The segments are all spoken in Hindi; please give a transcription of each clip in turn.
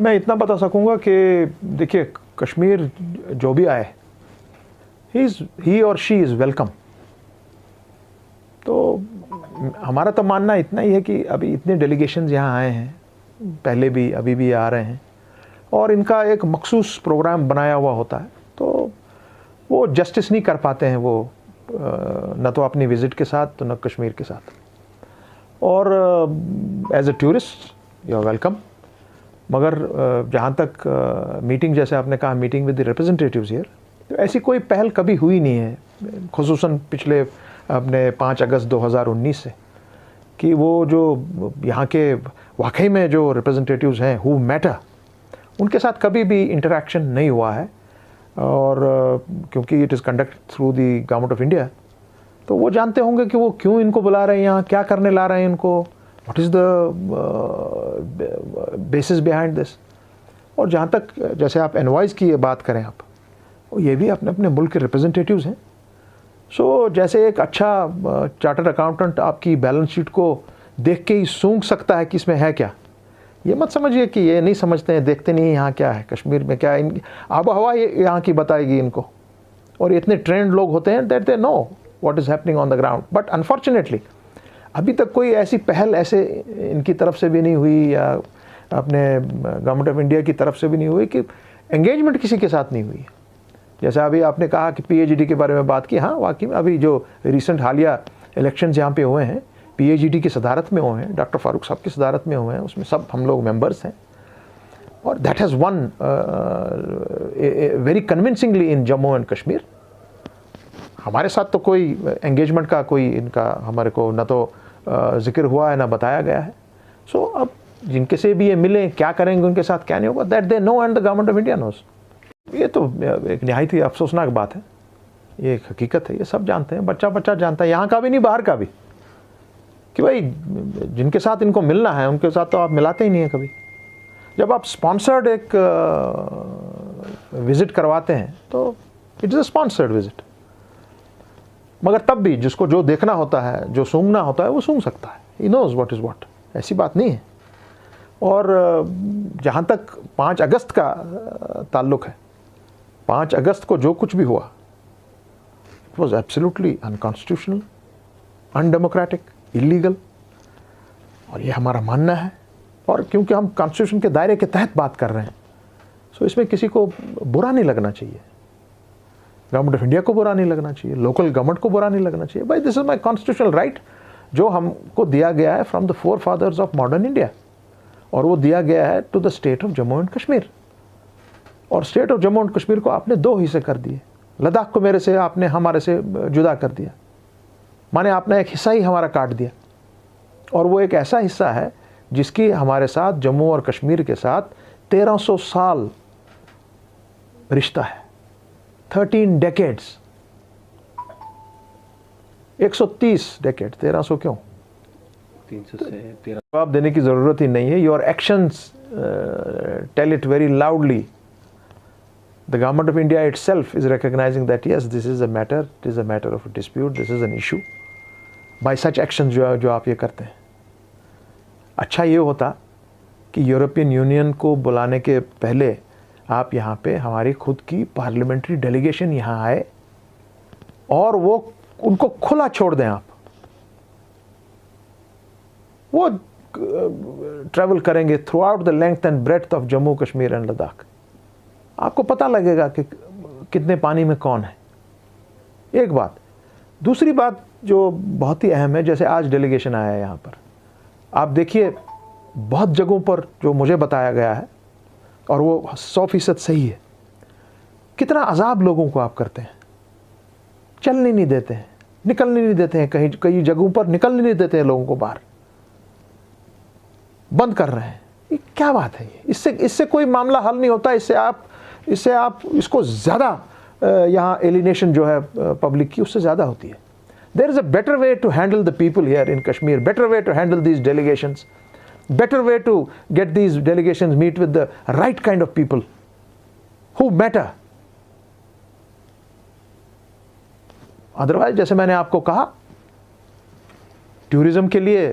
मैं इतना बता सकूंगा कि देखिए, कश्मीर जो भी आए, ही और शी इज़ वेलकम। तो हमारा तो मानना इतना ही है कि अभी इतने डेलीगेशंस यहाँ आए हैं, पहले भी अभी भी आ रहे हैं, और इनका एक मखसूस प्रोग्राम बनाया हुआ होता है, तो वो जस्टिस नहीं कर पाते हैं वो, न तो अपनी विज़िट के साथ तो न कश्मीर के साथ। और as a tourist you are welcome. मगर जहाँ तक मीटिंग, जैसे आपने कहा meeting with the representatives here, तो ऐसी कोई पहल कभी हुई नहीं है, खुसूसन पिछले अपने 5 अगस्त 2019 से, कि वो जो यहाँ के वाकई में जो रिप्रेजेंटेटिव्स हैं हु मैटर, उनके साथ कभी भी इंटरेक्शन नहीं हुआ है। और क्योंकि it is conduct through the government of India, तो वो जानते होंगे कि वो क्यों इनको बुला रहे हैं यहाँ, क्या करने ला रहे हैं इनको, what is the basis behind this. और जहाँ तक जैसे आप एनवॉइस की बात करें आप, ये भी अपने अपने मुल्क के रिप्रेजेंटेटिव्स हैं। सो जैसे एक अच्छा चार्टर्ड अकाउंटेंट आपकी बैलेंस शीट को देख के ही सूंघ सकता है कि इसमें है क्या, ये मत समझिए कि ये नहीं समझते हैं, देखते नहीं यहाँ क्या है, कश्मीर में क्या है, इनकी आबो हवा यहाँ की बताएगी इनको। और इतने ट्रेंड लोग होते हैं that they know what is happening on the ground. But unfortunately अभी तक कोई ऐसी पहल ऐसे इनकी तरफ से भी नहीं हुई, या अपने गवर्नमेंट ऑफ इंडिया की तरफ से भी नहीं हुई, कि एंगेजमेंट किसी के साथ नहीं हुई। जैसा अभी आपने कहा कि पीएचडी के बारे में बात की, हाँ वाकई में अभी जो रिसेंट हालिया इलेक्शंस यहाँ पे हुए हैं, पीएचडी की सदारत में हुए हैं, डॉक्टर फारूक साहब की सदारत में हुए हैं, उसमें सब हम लोग मेंबर्स हैं। और that has one very convincingly in Jammu and Kashmir. हमारे साथ तो कोई एंगेजमेंट का कोई इनका हमारे को न तो जिक्र हुआ है ना बताया गया है। सो अब जिनके से भी ये मिले, क्या करेंगे उनके साथ, क्या नहीं होगा, that they know and the government of India knows. ये तो एक निहायत ही अफसोसनाक बात है, ये एक हकीकत है, ये सब जानते हैं, बच्चा बच्चा जानता है, यहाँ का भी नहीं बाहर का भी, कि भाई जिनके साथ इनको मिलना है उनके साथ तो आप मिलाते ही नहीं हैं कभी। जब आप स्पॉन्सर्ड एक विज़िट करवाते हैं तो it is a sponsored visit, मगर तब भी जिसको जो देखना होता है, जो सूंघना होता है, वो सूंघ सकता है, he knows what is what, ऐसी बात नहीं है। और जहाँ तक 5 अगस्त का ताल्लुक़ है, 5 अगस्त को जो कुछ भी हुआ, it was absolutely unconstitutional, undemocratic, illegal, और ये हमारा मानना है। और क्योंकि हम कॉन्स्टिट्यूशन के दायरे के तहत बात कर रहे हैं, सो इसमें किसी को बुरा नहीं लगना चाहिए, गवर्नमेंट ऑफ इंडिया को बुरा नहीं लगना चाहिए, लोकल गवर्नमेंट को बुरा नहीं लगना चाहिए। भाई this is my constitutional right, जो हमको दिया गया है from the four fathers of modern India, और वो दिया गया है to the state of Jammu and Kashmir. और state of Jammu and Kashmir को आपने 2 हिस्से कर दिए, लद्दाख को मेरे से आपने हमारे से जुदा कर दिया, माने आपने एक हिस्सा ही हमारा काट दिया। और वो एक ऐसा हिस्सा है जिसकी हमारे साथ, जम्मू और कश्मीर के साथ 1300 साल रिश्ता है, 13 डेकेड्स, 130 डेकेड, 1300 क्यों, 300 से 13। जवाब देने की ज़रूरत ही नहीं है। Your actions tell it very loudly. The government of India itself is recognizing that yes, this is a matter, it is a matter of a dispute, this is an issue by such actions जो आप ये करते हैं। अच्छा ये होता कि यूरोपियन यूनियन को बुलाने के पहले आप यहाँ पे हमारी खुद की पार्लियामेंट्री डेलीगेशन यहाँ आए, और वो उनको खुला छोड़ दें आप, वो ट्रैवल करेंगे through out the length and breadth of Jammu Kashmir and Ladakh, आपको पता लगेगा कि कितने पानी में कौन है। एक बात। दूसरी बात जो बहुत ही अहम है, जैसे आज डेलीगेशन आया है यहाँ पर, आप देखिए बहुत जगहों पर जो मुझे बताया गया है, और वो 100% सही है, कितना अजाब लोगों को आप करते हैं, चलने नहीं देते हैं, निकलने नहीं देते हैं, कई जगहों पर निकलने नहीं देते हैं लोगों को, बाहर बंद कर रहे हैं। ये क्या बात है? इससे कोई मामला हल नहीं होता। इससे आप इसको ज़्यादा यहाँ एलिनेशन जो है पब्लिक की, उससे ज़्यादा होती है। There is a better way to handle the people here in Kashmir, better way to handle these delegations, better way to get these delegations meet with the right kind of people who matter. Otherwise, जैसे मैंने आपको कहा, टूरिज्म के लिए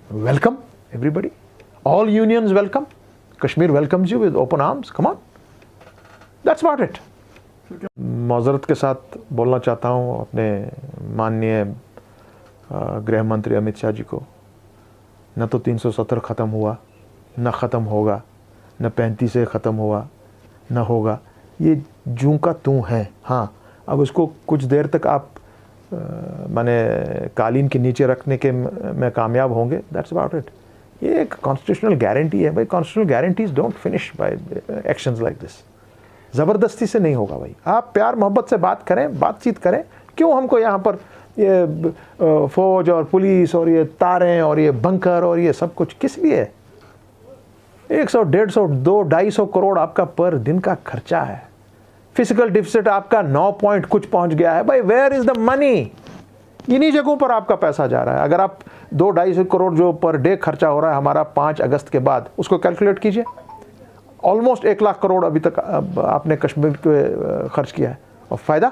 welcome everybody, all unions welcome, Kashmir welcomes you with open arms, come on, that's about it. माजरत के साथ बोलना चाहता हूँ अपने माननीय गृह मंत्री अमित शाह जी को, न तो 370 ख़त्म हुआ, न ख़त्म होगा, न 35 से ख़त्म हुआ, न होगा, ये जूं का तूं है। हाँ, अब उसको कुछ देर तक आप माने कालीन के नीचे रखने के में कामयाब होंगे, दैट्स अबाउट इट। ये एक कॉन्स्टिट्यूशनल गारंटी है भाई, constitutional guarantees don't finish by actions like this. ज़बरदस्ती से नहीं होगा भाई, आप प्यार मोहब्बत से बात करें, बातचीत करें। क्यों हमको यहाँ पर ये फौज और पुलिस और ये तारें और ये बंकर और ये सब कुछ किस लिए? 100, 150, 200, 250 करोड़ आपका पर दिन का खर्चा है। फिजिकल डिफिसिट आपका 9 पॉइंट कुछ पहुंच गया है भाई, वेयर इज द मनी? इन्हीं जगहों पर आपका पैसा जा रहा है। अगर आप 200-250 करोड़ जो पर डे खर्चा हो रहा है हमारा 5 अगस्त के बाद, उसको कैलकुलेट कीजिए, ऑलमोस्ट 1 लाख करोड़ अभी तक आपने कश्मीर पे खर्च किया है और फ़ायदा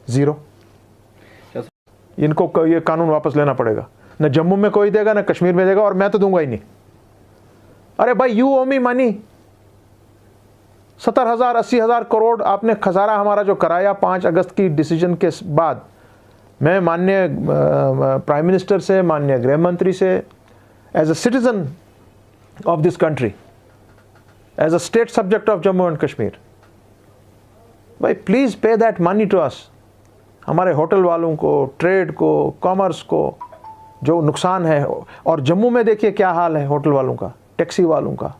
ज़ीरो। इनको ये कानून वापस लेना पड़ेगा, न जम्मू में कोई देगा न कश्मीर में देगा, और मैं तो दूंगा ही नहीं। अरे भाई, you owe me money. 70,000 80,000 crore आपने खसारा हमारा जो कराया 5 अगस्त की डिसीजन के बाद। मैं माननीय प्राइम मिनिस्टर से, माननीय गृह मंत्री से, as a citizen of this country, as a state subject of Jammu and Kashmir, भाई प्लीज पे दैट मनी टू अस। हमारे होटल वालों को, ट्रेड को, कॉमर्स को जो नुकसान है, और जम्मू में देखिए क्या हाल है होटल वालों का, टैक्सी वालों का।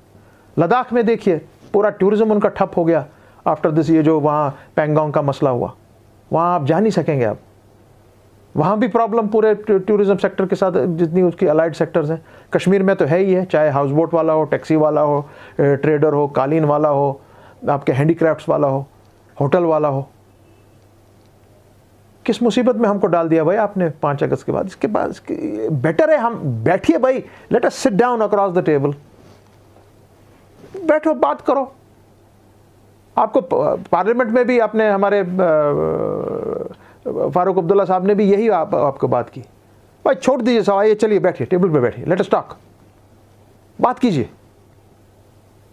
लद्दाख में देखिए पूरा टूरिज्म उनका ठप हो गया आफ्टर दिस, ये जो वहाँ पैंगोंग का मसला हुआ, वहाँ आप जा नहीं सकेंगे। अब वहाँ भी प्रॉब्लम पूरे टूरिज्म सेक्टर के साथ, जितनी उसकी अलाइड सेक्टर्स हैं। कश्मीर में तो है ही है, चाहे हाउस बोट वाला हो, टैक्सी वाला हो, ट्रेडर हो, कालीन वाला हो, आपके हैंडीक्राफ्ट्स वाला हो, होटल वाला हो। किस मुसीबत में हमको डाल दिया भाई आपने 5 अगस्त के बाद। इसके बाद बेटर है हम बैठिए भाई, let us sit down across the table, बैठो बात करो। आपको पार्लियामेंट में भी आपने, हमारे फारूक अब्दुल्ला साहब ने भी यही आपको बात की, भाई छोड़ दीजिए सवाल, ये चलिए बैठिए टेबल पे बैठिए, लेट अस टॉक, बात कीजिए,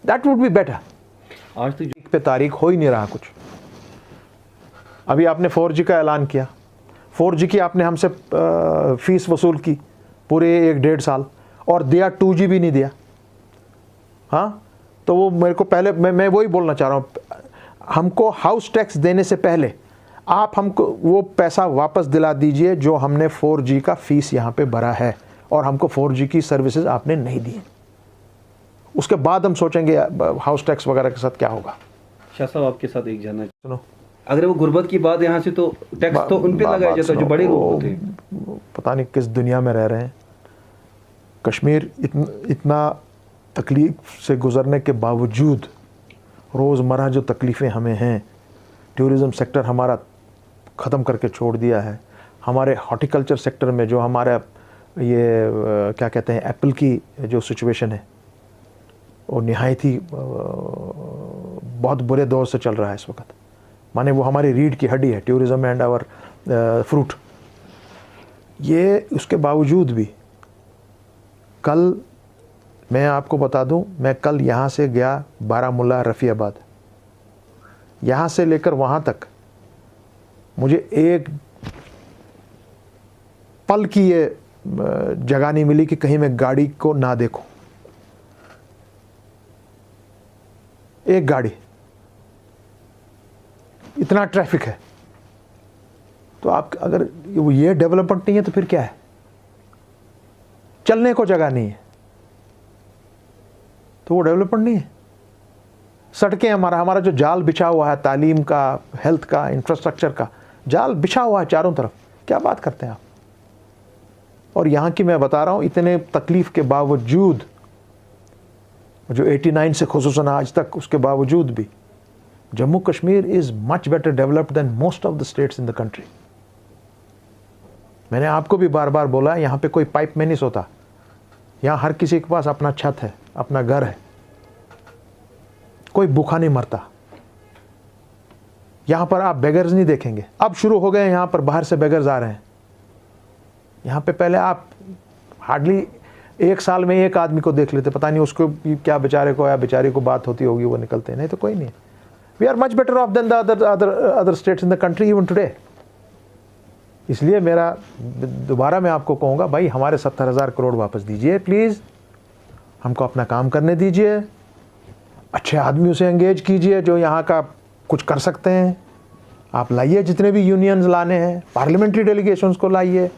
दैट वुड बी बेटर। आज तो पे तारीख हो ही नहीं रहा कुछ। अभी आपने 4G का ऐलान किया, 4G की आपने हमसे फीस वसूल की पूरे 1-1.5 साल, और दिया 2G भी नहीं दिया। हाँ, तो वो मेरे को पहले, मैं वही बोलना चाह रहा हूँ, हमको हाउस टैक्स देने से पहले आप हमको वो पैसा वापस दिला दीजिए जो हमने 4G का फीस यहाँ पे भरा है, और हमको 4G की सर्विसेज आपने नहीं दी। उसके बाद हम सोचेंगे हाउस टैक्स वगैरह के साथ क्या होगा। शाह साहब आपके साथ एक जानना, सुनो, अगर वो गुर्बत की बात यहाँ से, तो टैक्स तो उन पे लगाया जाता है जो बड़े लोग होते हैं। पता नहीं किस दुनिया में रह रहे हैं। कश्मीर इतना तकलीफ से गुजरने के बावजूद, रोज़मर्रा जो तकलीफ़ें हमें हैं, टूरिज़म सेक्टर हमारा ख़त्म करके छोड़ दिया है। हमारे हॉर्टिकल्चर सेक्टर में जो हमारा ये क्या कहते हैं, एप्पल की जो सिचुएशन है, वो निहायत ही बहुत बुरे दौर से चल रहा है इस वक्त। माने वो हमारी रीढ़ की हड्डी है, टूरिज़म एंड आवर फ्रूट। ये उसके बावजूद भी, कल मैं आपको बता दूं, मैं कल यहाँ से गया बारामूला, रफ़ियाबाद, यहाँ से लेकर वहाँ तक मुझे एक पल की ये जगह नहीं मिली कि कहीं मैं गाड़ी को ना देखूं। एक गाड़ी, इतना ट्रैफिक है। तो आप अगर ये डेवलपमेंट नहीं है तो फिर क्या है? चलने को जगह नहीं है तो वो डेवलपमेंट नहीं है। सड़कें, हमारा जो जाल बिछा हुआ है तालीम का, हेल्थ का, इंफ्रास्ट्रक्चर का जाल बिछा हुआ है चारों तरफ, क्या बात करते हैं आप? और यहाँ की मैं बता रहा हूँ, इतने तकलीफ के बावजूद, जो 89 से खुसूसन आज तक, उसके बावजूद भी Jammu Kashmir is much better developed than most of the states in the country. मैंने आपको भी बार बार बोला है, यहाँ पे कोई पाइप में नहीं सोता। यहाँ हर किसी के पास अपना छत है, अपना घर है, कोई भूखा नहीं मरता। यहाँ पर आप बेगर्स नहीं देखेंगे। अब शुरू हो गए यहाँ पर बाहर से बेगर्स आ रहे हैं। यहाँ पे पहले आप हार्डली एक साल में एक आदमी को देख लेते, पता नहीं उसको क्या बेचारे को या बेचारी को बात होती होगी, वो निकलते, नहीं तो कोई नहीं। We are much better off than the other states in the country even today. इसलिए मेरा दोबारा मैं आपको कहूँगा, भाई हमारे 70,000 करोड़ वापस दीजिए प्लीज़, हमको अपना काम करने दीजिए, अच्छे आदमियों से एंगेज कीजिए जो यहाँ का कुछ कर सकते हैं। आप लाइए जितने भी यूनियंस लाने हैं, पार्लियामेंट्री डेलीगेशंस को लाइए,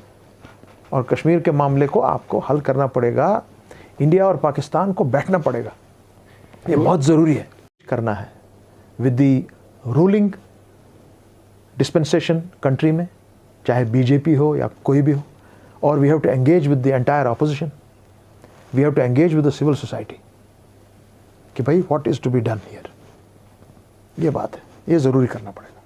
और कश्मीर के मामले को आपको हल करना पड़ेगा। इंडिया और पाकिस्तान को बैठना पड़ेगा, ये बहुत ज़रूरी है करना है with the ruling dispensation country में, चाहे बीजेपी हो या कोई भी हो। और we have to engage with the entire opposition, we have to engage with the civil society कि भाई what is to be done here, ये बात है, ये ज़रूरी करना पड़ेगा।